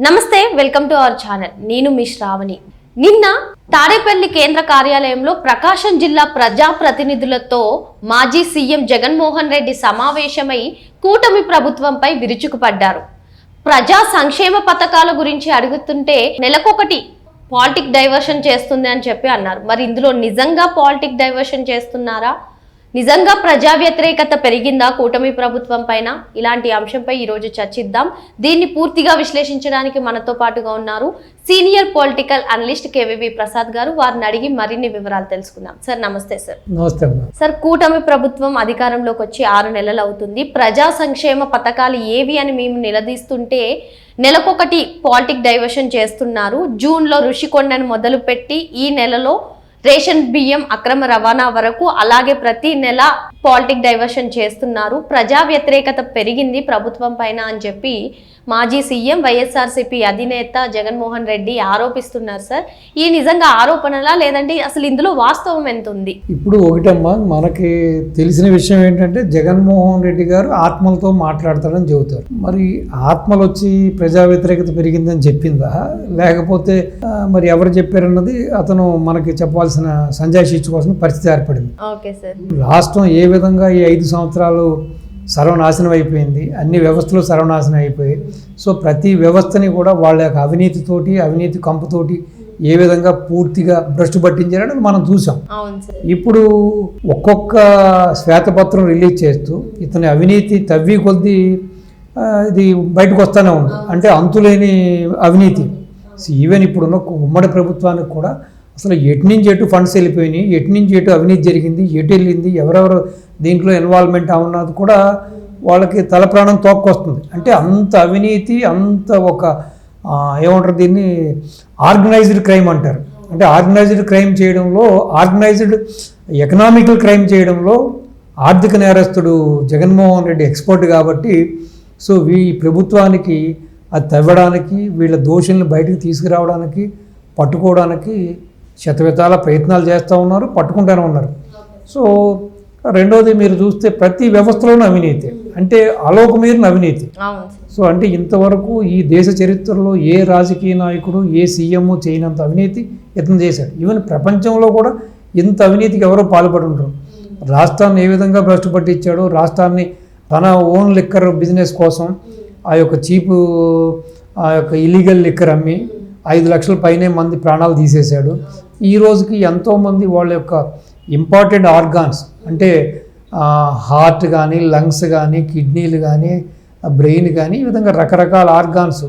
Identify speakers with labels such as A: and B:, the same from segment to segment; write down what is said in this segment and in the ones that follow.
A: నమస్తే, welcome to our channel. నేను మీ శ్రావణి. నిన్న తాడేపల్లి కేంద్ర కార్యాలయంలో ప్రకాశం జిల్లా ప్రజాప్రతినిధులతో మాజీ సీఎం జగన్మోహన్ రెడ్డి సమావేశమై కూటమి ప్రభుత్వంపై విరుచుకుపడ్డారు. ప్రజా సంక్షేమ పథకాల గురించి అడుగుతుంటే నెలకొకటి పాలిటిక్ డైవర్షన్ చేస్తుంది అని చెప్పి అన్నారు. మరి ఇందులో నిజంగా పాలిటిక్ డైవర్షన్ చేస్తున్నారా? నిజంగా ప్రజా వ్యతిరేకత పెరిగిందా కూటమి ప్రభుత్వం పైన? ఇలాంటి అంశంపై ఈరోజు చర్చిద్దాం. దీన్ని పూర్తిగా విశ్లేషించడానికి మనతో పాటుగా ఉన్నారు senior political analyst KVV Prasad గారు. వారిని అడిగి మరిన్ని వివరాలు తెలుసుకుందాం. సార్ నమస్తే. సార్
B: నమస్తే.
A: సార్, కూటమి ప్రభుత్వం అధికారంలోకి వచ్చి 6 నెలలు అవుతుంది. ప్రజా సంక్షేమ పథకాలు ఏవి అని మేము నిలదీస్తుంటే నెలకొకటి పాలిటిక్ డైవర్షన్ చేస్తున్నారు. జూన్లో ఋషికొండను మొదలుపెట్టి ఈ నెలలో రేషన్ బియ్యం అక్రమ రవాణా వరకు, అలాగే ప్రతి నెల పాలిటిక్ డైవర్షన్ చేస్తున్నారు. ప్రజా వ్యతిరేకత పెరిగింది ప్రభుత్వం పైన అని చెప్పి మాజీ సీఎం వైఎస్ఆర్సీపీ అధినేత జగన్మోహన్ రెడ్డి ఆరోపిస్తున్నారు. సార్, ఈ నిజంగా ఆరోపణలా, లేదంటే అసలు ఇందులో వాస్తవం ఎంత ఉంది?
B: ఇప్పుడు ఒకటమ్మా, మనకి తెలిసిన విషయం ఏంటంటే జగన్మోహన్ రెడ్డి గారు ఆత్మలతో మాట్లాడతారని చెబుతారు. మరి ఆత్మలు వచ్చి ప్రజా వ్యతిరేకత పెరిగిందని చెప్పిందా, లేకపోతే మరి ఎవరు చెప్పారన్నది అతను మనకి చెప్పాల్సిన సంజాయిషి ఇచ్చుకోవాల్సిన పరిస్థితి ఏర్పడింది.
A: Okay sir.
B: రాష్ట్రం ఏ విధంగా ఈ 5 సంవత్సరాలు సర్వనాశనం అయిపోయింది, అన్ని వ్యవస్థలు సర్వనాశనం అయిపోయాయి. సో ప్రతి వ్యవస్థని కూడా వాళ్ళ యొక్క అవినీతి కంపుతోటి ఏ విధంగా పూర్తిగా భ్రష్టు పట్టించారని మనం చూసాం. ఇప్పుడు ఒక్కొక్క శ్వేతపత్రం రిలీజ్ చేస్తూ ఇతని అవినీతి తవ్వి కొద్దీ ఇది బయటకు వస్తూనే ఉంది. అంటే అంతులేని అవినీతి. ఈవెన్ ఇప్పుడున్న ఉమ్మడి ప్రభుత్వానికి కూడా అసలు ఎటు నుంచి ఎటు ఫండ్స్ వెళ్ళిపోయినాయి, ఎటు నుంచి ఎటు అవినీతి జరిగింది, ఎటు వెళ్ళింది, ఎవరెవరు దీంట్లో ఇన్వాల్వ్మెంట్ ఉన్నది కూడా వాళ్ళకి తల ప్రాణం తోక్కొస్తుంది. అంటే అంత అవినీతి, అంత ఒక ఏమంటారు దీన్ని, ఆర్గనైజ్డ్ క్రైమ్ అంటారు. అంటే ఆర్గనైజ్డ్ క్రైమ్ చేయడంలో, ఆర్గనైజ్డ్ ఎకనామికల్ క్రైమ్ చేయడంలో ఆర్థిక నేరస్తుడు జగన్మోహన్ రెడ్డి ఎక్స్పర్ట్ కాబట్టి, సో ఈ ప్రభుత్వానికి అది తవ్వడానికి, వీళ్ళ దోషుల్ని బయటకు తీసుకురావడానికి, పట్టుకోవడానికి శతవిధాల ప్రయత్నాలు చేస్తూ ఉన్నారు, పట్టుకుంటూనే ఉన్నారు. సో రెండోది మీరు చూస్తే ప్రతి వ్యవస్థలోనూ అవినీతి, అంటే అలోకమీరిన అవినీతి. సో అంటే ఇంతవరకు ఈ దేశ చరిత్రలో ఏ రాజకీయ నాయకుడు, ఏ సీఎం చేయనంత అవినీతి యత్నం చేశాడు. ఈవెన్ ప్రపంచంలో కూడా ఇంత అవినీతికి ఎవరో పాల్పడి ఉంటారు. రాష్ట్రాన్ని ఏ విధంగా భ్రష్టు పట్టించాడో, రాష్ట్రాన్ని తన ఓన్ లిక్కర్ బిజినెస్ కోసం ఆ యొక్క చీపు, ఆ యొక్క ఇల్లీగల్ లిక్కర్ అమ్మి 5 లక్షల పైనే మంది ప్రాణాలు తీసేశాడు. ఈ రోజుకి ఎంతోమంది వాళ్ళ యొక్క ఇంపార్టెంట్ ఆర్గాన్స్, అంటే హార్ట్ కానీ, లంగ్స్ కానీ, కిడ్నీలు కానీ, బ్రెయిన్ కానీ, ఈ విధంగా రకరకాల ఆర్గాన్స్,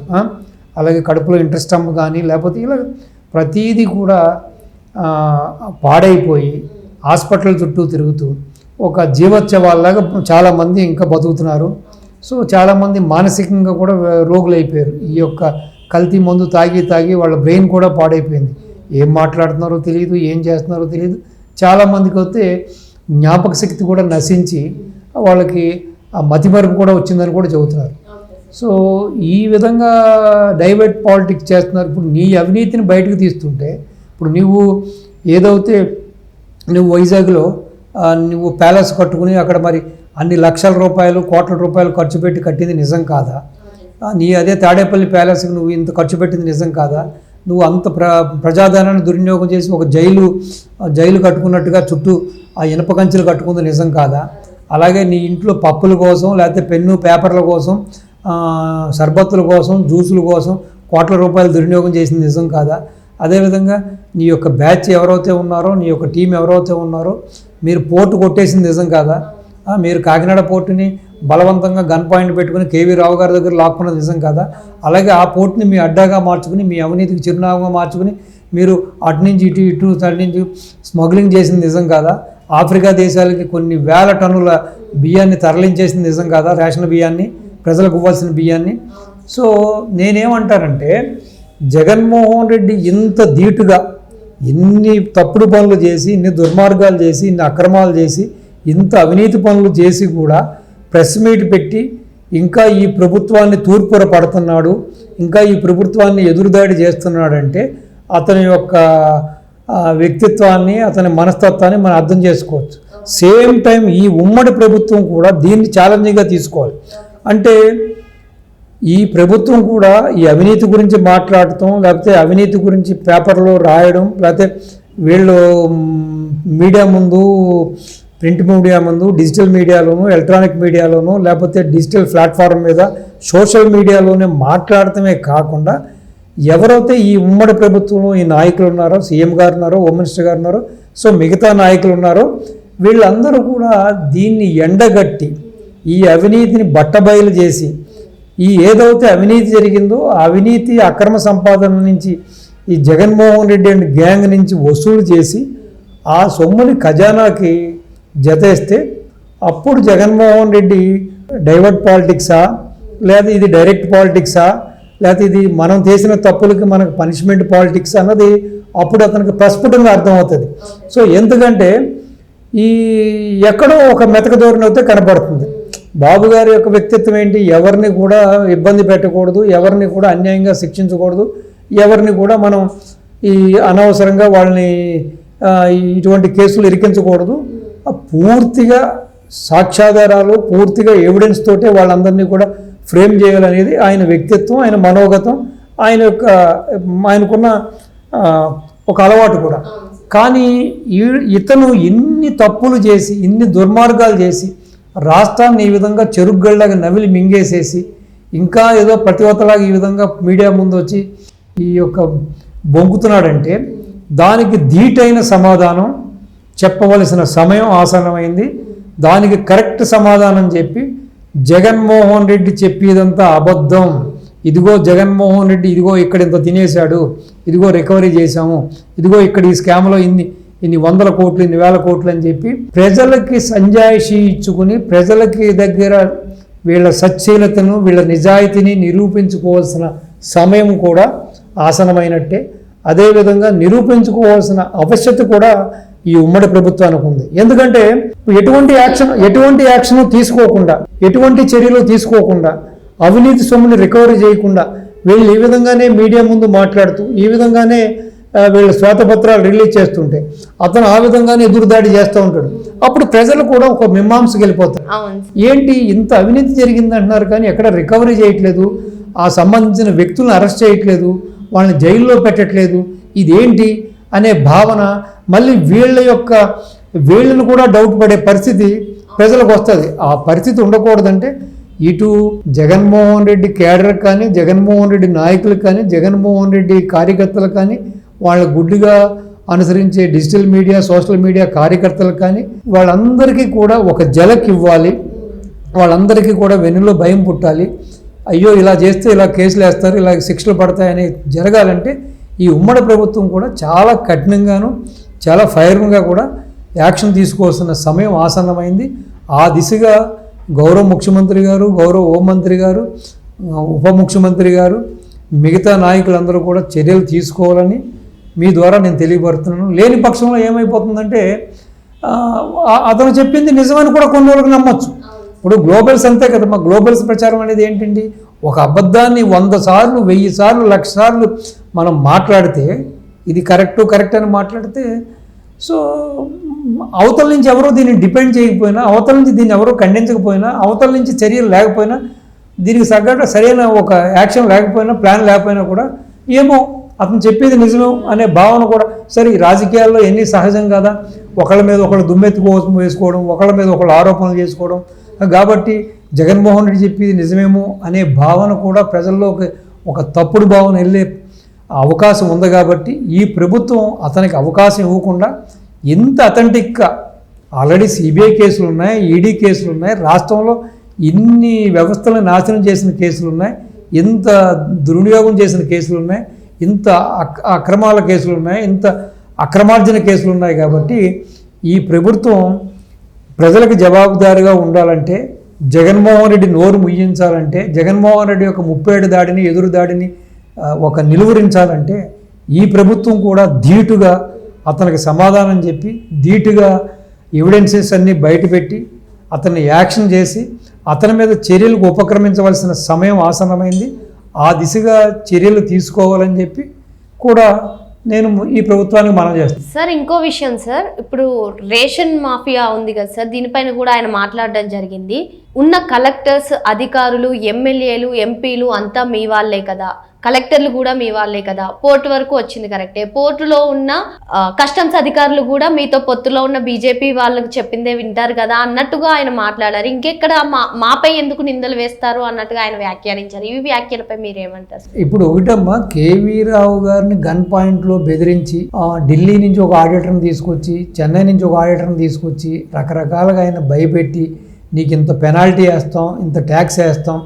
B: అలాగే కడుపులో ఇంట్రెస్టమ్ కానీ, లేకపోతే ఇలా ప్రతీది కూడా పాడైపోయి హాస్పిటల్ చుట్టూ తిరుగుతూ ఒక జీవోత్సవాల్లాగా చాలామంది ఇంకా బతుకుతున్నారు. సో చాలామంది మానసికంగా కూడా రోగులు అయిపోయారు. ఈ యొక్క కల్తీ మందు తాగి వాళ్ళ బ్రెయిన్ కూడా పాడైపోయింది. ఏం మాట్లాడుతున్నారో తెలియదు, ఏం చేస్తున్నారో తెలియదు. చాలామందికి వస్తే జ్ఞాపక శక్తి కూడా నశించి వాళ్ళకి ఆ మతిమరుపు కూడా వచ్చిందని కూడా చెబుతున్నారు. సో ఈ విధంగా డైవర్ట్ పాలిటిక్స్ చేస్తున్నారు. ఇప్పుడు నీ అవినీతిని బయటకు తీస్తుంటే, ఇప్పుడు నువ్వు ఏదైతే నువ్వు వైజాగ్లో నువ్వు ప్యాలెస్ కట్టుకుని అక్కడ మరి అన్ని లక్షల రూపాయలు, కోట్ల రూపాయలు ఖర్చు పెట్టి కట్టింది నిజం కాదా? నీ అదే తాడేపల్లి ప్యాలెస్కి నువ్వు ఇంత ఖర్చు పెట్టింది నిజం కాదా? నువ్వు అంత ప్రజాధనాన్ని దుర్వినియోగం చేసి ఒక జైలు కట్టుకున్నట్టుగా చుట్టూ ఆ ఇనప కంచెలు కట్టుకుంది నిజం కాదా? అలాగే నీ ఇంట్లో పప్పుల కోసం, లేకపోతే పెన్ను పేపర్ల కోసం, సర్బత్తుల కోసం, జ్యూసుల కోసం కోట్ల రూపాయలు దుర్వినియోగం చేసింది నిజం కాదా? అదేవిధంగా నీ యొక్క బ్యాచ్ ఎవరైతే ఉన్నారో, నీ యొక్క టీం ఎవరైతే ఉన్నారో, మీరు పోర్టు కొట్టేసింది నిజం కాదా? మీరు కాకినాడ పోర్టుని బలవంతంగా గన్ పాయింట్ పెట్టుకుని కేవీ రావు గారి దగ్గర లాక్కున్నది నిజం కాదా? అలాగే ఆ పోర్టుని మీ అడ్డాగా మార్చుకుని, మీ అవినీతికి చిరునామాగా మార్చుకుని మీరు అటు నుంచి ఇటు అటు నుంచి స్మగ్లింగ్ చేసింది నిజం కాదా? ఆఫ్రికా దేశాలకి కొన్ని వేల టన్నుల బియ్యాన్ని తరలించేసింది నిజం కాదా? రేషన్ బియ్యాన్ని, ప్రజలకు ఇవ్వాల్సిన బియ్యాన్ని. సో నేనేమంటానంటే, జగన్మోహన్ రెడ్డి ఇంత ధీటుగా ఇన్ని తప్పుడు పనులు చేసి, ఇన్ని దుర్మార్గాలు చేసి, ఇన్ని అక్రమాలు చేసి, ఇంత అవినీతి పనులు చేసి కూడా ప్రెస్ మీట్ పెట్టి ఇంకా ఈ ప్రభుత్వాన్ని తూర్పుర పడుతున్నాడు, ఇంకా ఈ ప్రభుత్వాన్ని ఎదురుదాడి చేస్తున్నాడంటే అతని యొక్క వ్యక్తిత్వాన్ని, అతని మనస్తత్వాన్ని మనం అర్థం చేసుకోవచ్చు. సేమ్ టైం ఈ ఉమ్మడి ప్రభుత్వం కూడా దీన్ని ఛాలెంజింగ్గా తీసుకోవాలి. అంటే ఈ ప్రభుత్వం కూడా ఈ అవినీతి గురించి మాట్లాడటం, లేకపోతే అవినీతి గురించి పేపర్లో రాయడం, లేకపోతే వీళ్ళు మీడియా ముందు, ప్రింట్ మీడియా ముందు, డిజిటల్ మీడియాలోను, ఎలక్ట్రానిక్ మీడియాలోను, లేకపోతే డిజిటల్ ప్లాట్ఫామ్ మీద, సోషల్ మీడియాలోనే మాట్లాడటమే కాకుండా ఎవరైతే ఈ ఉమ్మడి ప్రభుత్వంలో ఈ నాయకులు ఉన్నారో, సీఎం గారు ఉన్నారో, హోమ్ మినిస్టర్ గారు ఉన్నారో, సో మిగతా నాయకులు ఉన్నారో, వీళ్ళందరూ కూడా దీన్ని ఎండగట్టి ఈ అవినీతిని బట్టబయలు చేసి ఈ ఏదైతే అవినీతి జరిగిందో ఆ అవినీతి అక్రమ సంపాదన నుంచి ఈ జగన్మోహన్ రెడ్డి అండ్ గ్యాంగ్ నుంచి వసూలు చేసి ఆ సొమ్ముని ఖజానాకి జతేస్తే అప్పుడు జగన్మోహన్ రెడ్డి డైవర్ట్ పాలిటిక్సా, లేదా ఇది డైరెక్ట్ పాలిటిక్సా, లేకపోతే ఇది మనం చేసిన తప్పులకి మనకు పనిష్మెంట్ పాలిటిక్స్ అన్నది అప్పుడు అతనికి ప్రస్ఫుటంగా అర్థమవుతుంది. సో ఎందుకంటే ఈ ఎక్కడో ఒక మెతక ధోరణి అయితే కనబడుతుంది. బాబు గారి యొక్క వ్యక్తిత్వం ఏంటి? ఎవరిని కూడా ఇబ్బంది పెట్టకూడదు, ఎవరిని కూడా అన్యాయంగా శిక్షించకూడదు, ఎవరిని కూడా మనం ఈ అనవసరంగా వాళ్ళని ఇటువంటి కేసులు ఇరికించకూడదు, పూర్తిగా సాక్ష్యాధారాలు, పూర్తిగా ఎవిడెన్స్ తోటే వాళ్ళందరినీ కూడా ఫ్రేమ్ చేయాలనేది ఆయన వ్యక్తిత్వం, ఆయన మనోగతం, ఆయనకున్న ఒక అలవాటు కూడా. కానీ ఇతను ఇన్ని తప్పులు చేసి, ఇన్ని దుర్మార్గాలు చేసి, రాష్ట్రాన్ని ఈ విధంగా చెరుగ్గళ్ళగా నవిలి మింగేసేసి, ఇంకా ఏదో ప్రతివతలాగా ఈ విధంగా మీడియా ముందు వచ్చి ఈ యొక్క బొంకుతున్నాడంటే దానికి ధీటైన సమాధానం చెప్పవలసిన సమయం ఆసన్నమైంది. దానికి కరెక్ట్ సమాధానం చెప్పి జగన్మోహన్ రెడ్డి చెప్పేదంతా అబద్ధం, ఇదిగో జగన్మోహన్ రెడ్డి ఇదిగో ఇక్కడ ఇంత తినేశాడు, ఇదిగో రికవరీ చేశాము, ఇదిగో ఇక్కడ ఈ స్కామ్లో ఇన్ని వందల కోట్లు, ఇన్ని వేల కోట్లు అని చెప్పి ప్రజలకి సంజాయిషీ ఇచ్చుకుని ప్రజలకి దగ్గర వీళ్ళ సచ్చీలతను, వీళ్ళ నిజాయితీని నిరూపించుకోవాల్సిన సమయం కూడా ఆసనమైనట్టే. అదేవిధంగా నిరూపించుకోవాల్సిన ఆవశ్యకత కూడా ఈ ఉమ్మడి ప్రభుత్వానికి ఉంది. ఎందుకంటే ఎటువంటి యాక్షన్ తీసుకోకుండా, ఎటువంటి చర్యలు తీసుకోకుండా, అవినీతి సొమ్ముని రికవరీ చేయకుండా వీళ్ళు ఈ విధంగానే మీడియా ముందు మాట్లాడుతూ, ఈ విధంగానే వీళ్ళు శ్వేతపత్రాలు రిలీజ్ చేస్తుంటే అతను ఆ విధంగానే ఎదురుదాడి చేస్తూ ఉంటాడు. అప్పుడు ప్రజలు కూడా ఒక మీమాంసకి వెళ్ళిపోతారు. ఏంటి ఇంత అవినీతి జరిగింది అంటున్నారు కానీ ఎక్కడ రికవరీ చేయట్లేదు, ఆ సంబంధించిన వ్యక్తులను అరెస్ట్ చేయట్లేదు, వాళ్ళని జైల్లో పెట్టట్లేదు, ఇదేంటి అనే భావన మళ్ళీ వీళ్ళను కూడా డౌట్ పడే పరిస్థితి ప్రజలకు వస్తుంది. ఆ పరిస్థితి ఉండకూడదంటే ఇటు జగన్మోహన్ రెడ్డి కేడర్ కానీ, జగన్మోహన్ రెడ్డి నాయకులకు కానీ, జగన్మోహన్ రెడ్డి కార్యకర్తలకు కానీ, వాళ్ళ గుడ్డిగా అనుసరించే డిజిటల్ మీడియా, సోషల్ మీడియా కార్యకర్తలకు కానీ వాళ్ళందరికీ కూడా ఒక జలక్ ఇవ్వాలి. వాళ్ళందరికీ కూడా వెన్నులో భయం పుట్టాలి. అయ్యో ఇలా చేస్తే ఇలా కేసులు వేస్తారు, ఇలా శిక్షలు పడతాయని జరగాలంటే ఈ ఉమ్మడి ప్రభుత్వం కూడా చాలా కఠినంగాను, చాలా ఫైర్గా కూడా యాక్షన్ తీసుకోవాల్సిన సమయం ఆసన్నమైంది. ఆ దిశగా గౌరవ ముఖ్యమంత్రి గారు, గౌరవ హోంమంత్రి గారు, ఉప ముఖ్యమంత్రి గారు, మిగతా నాయకులందరూ కూడా చర్యలు తీసుకోవాలని మీ ద్వారా నేను తెలియపడుతున్నాను. లేని పక్షంలో ఏమైపోతుందంటే అతను చెప్పింది నిజమని కూడా కొన్ని రోజులకు నమ్మొచ్చు. ఇప్పుడు గ్లోబల్స్ అంతే కదా, మా గ్లోబల్స్ ప్రచారం అనేది ఏంటండి, ఒక అబద్ధాన్ని 100 సార్లు, 1000 సార్లు, 1,00,000 సార్లు మనం మాట్లాడితే ఇది కరెక్ట్ అని మాట్లాడితే, సో అవతల నుంచి ఎవరో దీన్ని డిపెండ్ చేయకపోయినా, అవతల నుంచి దీన్ని ఎవరో ఖండించకపోయినా, అవతల నుంచి చర్యలు లేకపోయినా, దీనికి తగ్గట్టు సరైన ఒక యాక్షన్ లేకపోయినా, ప్లాన్ లేకపోయినా కూడా ఏమో అతను చెప్పేది నిజమే అనే భావన కూడా, సరే ఈ రాజకీయాల్లో ఎన్ని సహజం కదా, ఒకళ్ళ మీద ఒకళ్ళు వేసుకోవడం, ఒకళ్ళ మీద ఒకళ్ళు ఆరోపణలు చేసుకోవడం, కాబట్టి జగన్మోహన్ రెడ్డి చెప్పేది నిజమేమో అనే భావన కూడా ప్రజల్లో ఒక తప్పుడు భావన వెళ్ళే అవకాశం ఉంది. కాబట్టి ఈ ప్రభుత్వం అతనికి అవకాశం ఇవ్వకుండా ఇంత అథెంటిక్గా ఆల్రెడీ సిబిఐ కేసులు ఉన్నాయి, ఈడీ కేసులు ఉన్నాయి, రాష్ట్రంలో ఇన్ని వ్యవస్థలను నాశనం చేసిన కేసులు ఉన్నాయి, ఇంత దుర్వినియోగం చేసిన కేసులు ఉన్నాయి, ఇంత అక్రమాల కేసులు ఉన్నాయి, ఇంత అక్రమార్జన కేసులు ఉన్నాయి. కాబట్టి ఈ ప్రభుత్వం ప్రజలకు జవాబుదారీగా ఉండాలంటే, జగన్మోహన్ రెడ్డి నోరు ముయ్యించాలంటే, జగన్మోహన్ రెడ్డి యొక్క 37 దాడిని, ఎదురు దాడిని ఒక నిలువరించాలంటే ఈ ప్రభుత్వం కూడా ధీటుగా అతనికి సమాధానం చెప్పి, ధీటుగా ఎవిడెన్సెస్ అన్నీ బయటపెట్టి అతన్ని యాక్షన్ చేసి అతని మీద చర్యలకు ఉపక్రమించవలసిన సమయం ఆసన్నమైంది. ఆ దిశగా చర్యలు తీసుకోవాలని చెప్పి కూడా నేను ఈ ప్రభుత్వానికి మనం చేస్తాను.
A: సార్ ఇంకో విషయం సార్, ఇప్పుడు రేషన్ మాఫియా ఉంది కదా సార్, దీనిపైన కూడా ఆయన మాట్లాడడం జరిగింది. ఉన్న కలెక్టర్స్, అధికారులు, ఎమ్మెల్యేలు, ఎంపీలు అంతా మీ వాళ్ళే కదా, కలెక్టర్లు కూడా మీ వాళ్ళే కదా, పోర్టు వరకు వచ్చింది కరెక్టే, పోర్టులో ఉన్న కస్టమ్స్ అధికారులు కూడా మీతో పొత్తులో ఉన్న బీజేపీ వాళ్ళకి చెప్పిందే వింటారు కదా అన్నట్టుగా ఆయన మాట్లాడారు. ఇంకెక్కడ మాపై ఎందుకు నిందలు వేస్తారు అన్నట్టుగా ఆయన వ్యాఖ్యానించారు. ఈ వ్యాఖ్యలపై మీరేమంటారు?
B: ఇప్పుడు ఒకటమ్మా, కేవీ రావు గారిని గన్ పాయింట్లో బెదిరించి ఢిల్లీ నుంచి ఒక ఆడిటర్ని తీసుకొచ్చి, చెన్నై నుంచి ఒక ఆడిటర్ని తీసుకొచ్చి రకరకాలుగా ఆయన భయపెట్టి, నీకు ఇంత పెనాల్టీ వేస్తాం, ఇంత ట్యాక్స్ వేస్తాం,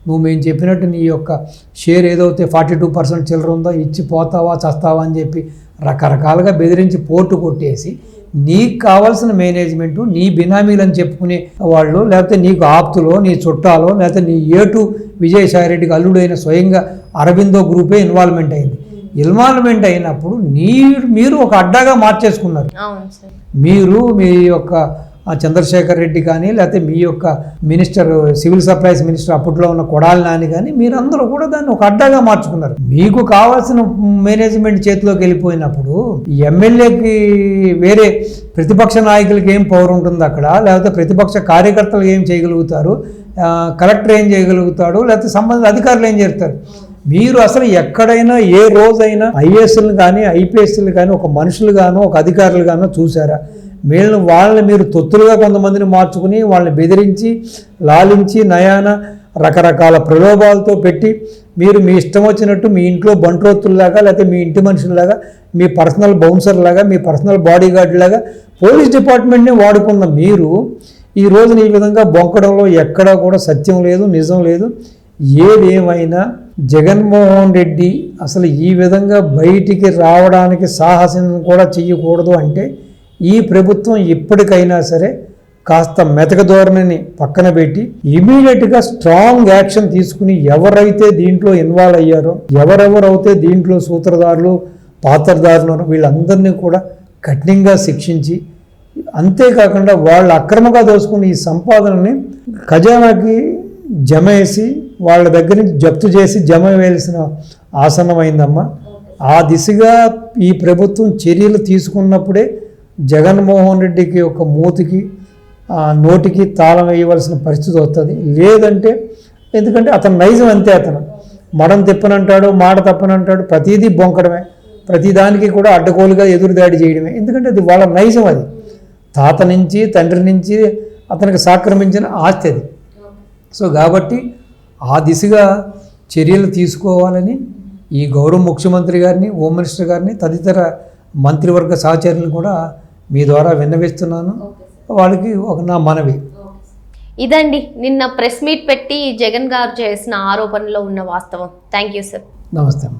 B: నువ్వు మేము చెప్పినట్టు నీ యొక్క షేర్ ఏదైతే 42% చిల్లర ఉందో ఇచ్చి పోతావా చస్తావా అని చెప్పి రకరకాలుగా బెదిరించి పోర్టు కొట్టేసి, నీకు కావాల్సిన మేనేజ్మెంటు నీ బినామీలని చెప్పుకునే వాళ్ళు, లేకపోతే నీకు ఆప్తులో, నీ చుట్టాలో, లేకపోతే నీ ఏటు విజయసాయిరెడ్డికి అల్లుడైన స్వయంగా అరబిందో గ్రూపే ఇన్వాల్వ్మెంట్ అయింది. ఇన్వాల్వ్మెంట్ అయినప్పుడు మీరు ఒక అడ్డాగా మార్చేసుకున్నారు. మీరు మీ యొక్క చంద్రశేఖర్ రెడ్డి కానీ, లేకపోతే మీ యొక్క మినిస్టర్, సివిల్ సప్లైస్ మినిస్టర్ అప్పట్లో ఉన్న కొడాలి నాని కానీ, మీరందరూ కూడా దాన్ని ఒక అడ్డాగా మార్చుకున్నారు. మీకు కావాల్సిన మేనేజ్మెంట్ చేతిలోకి వెళ్ళిపోయినప్పుడు ఎమ్మెల్యేకి వేరే ప్రతిపక్ష నాయకులకి ఏం పవర్ ఉంటుంది అక్కడ, లేకపోతే ప్రతిపక్ష కార్యకర్తలు ఏం చేయగలుగుతారు, కలెక్టర్ ఏం చేయగలుగుతాడు, లేకపోతే సంబంధిత అధికారులు ఏం చేస్తారు? మీరు అసలు ఎక్కడైనా ఏ రోజైనా ఐఏఎస్లు కానీ ఐపీఎస్లు కానీ ఒక మనుషులుగానో ఒక అధికారులుగానో చూసారా? వాళ్ళని మీరు తొత్తులుగా కొంతమందిని మార్చుకుని వాళ్ళని బెదిరించి, లాలించి, నయాన రకరకాల ప్రలోభాలతో పెట్టి, మీరు మీ ఇష్టం వచ్చినట్టు మీ ఇంట్లో బంట్రోత్తుల్లాగా, లేకపోతే మీ ఇంటి మనుషుల్లాగా, మీ పర్సనల్ బౌన్సర్ లాగా, మీ పర్సనల్ బాడీ గార్డ్ లాగా పోలీస్ డిపార్ట్మెంట్ని వాడుకున్న మీరు ఈ రోజున ఈ విధంగా బొంకడంలో ఎక్కడా కూడా సత్యం లేదు, నిజం లేదు. ఏదేమైనా జగన్మోహన్ రెడ్డి అసలు ఈ విధంగా బయటికి రావడానికి సాహసం కూడా చెయ్యకూడదు. అంటే ఈ ప్రభుత్వం ఇప్పటికైనా సరే కాస్త మెతక ధోరణిని పక్కన పెట్టి ఇమీడియట్గా స్ట్రాంగ్ యాక్షన్ తీసుకుని, ఎవరైతే దీంట్లో ఇన్వాల్వ్ అయ్యారో, ఎవరెవరైతే దీంట్లో సూత్రధారులు, పాత్రధారులు, వీళ్ళందరినీ కూడా కఠినంగా శిక్షించి, అంతేకాకుండా వాళ్ళు అక్రమంగా దోచుకుని ఈ సంపాదనని ఖజానాకి జమ వేసి, వాళ్ళ దగ్గర నుంచి జప్తు చేసి జమ వేయాల్సిన ఆసన్నమైందమ్మా. ఆ దిశగా ఈ ప్రభుత్వం చర్యలు తీసుకున్నప్పుడే జగన్మోహన్ రెడ్డికి ఒక మూతికి నోటికి తాళం వేయవలసిన పరిస్థితి వస్తుంది. లేదంటే, ఎందుకంటే అతను నైజం అంతే, అతను మడం తిప్పనంటాడు, మాట తప్పనంటాడు, ప్రతిదీ బొంకడమే, ప్రతిదానికి కూడా అడ్డగోలుగా ఎదురుదాడి చేయడమే. ఎందుకంటే అది వాళ్ళ నైజం, అది తాత నుంచి తండ్రి నుంచి అతనికి సాక్రమించిన ఆస్తి అది. సో కాబట్టి ఆ దిశగా చర్యలు తీసుకోవాలని ఈ గౌరవ ముఖ్యమంత్రి గారిని, హోమ్ మినిస్టర్ గారిని, తదితర మంత్రివర్గ సహచరులను కూడా మీ ద్వారా విన్నవిస్తున్నాను. వాళ్ళకి ఒక నా మనవి.
A: ఇదండి నిన్న ప్రెస్ మీట్ పెట్టి జగన్ గారు చేసిన ఆరోపణలో ఉన్న వాస్తవం. Thank you sir.
B: నమస్తే.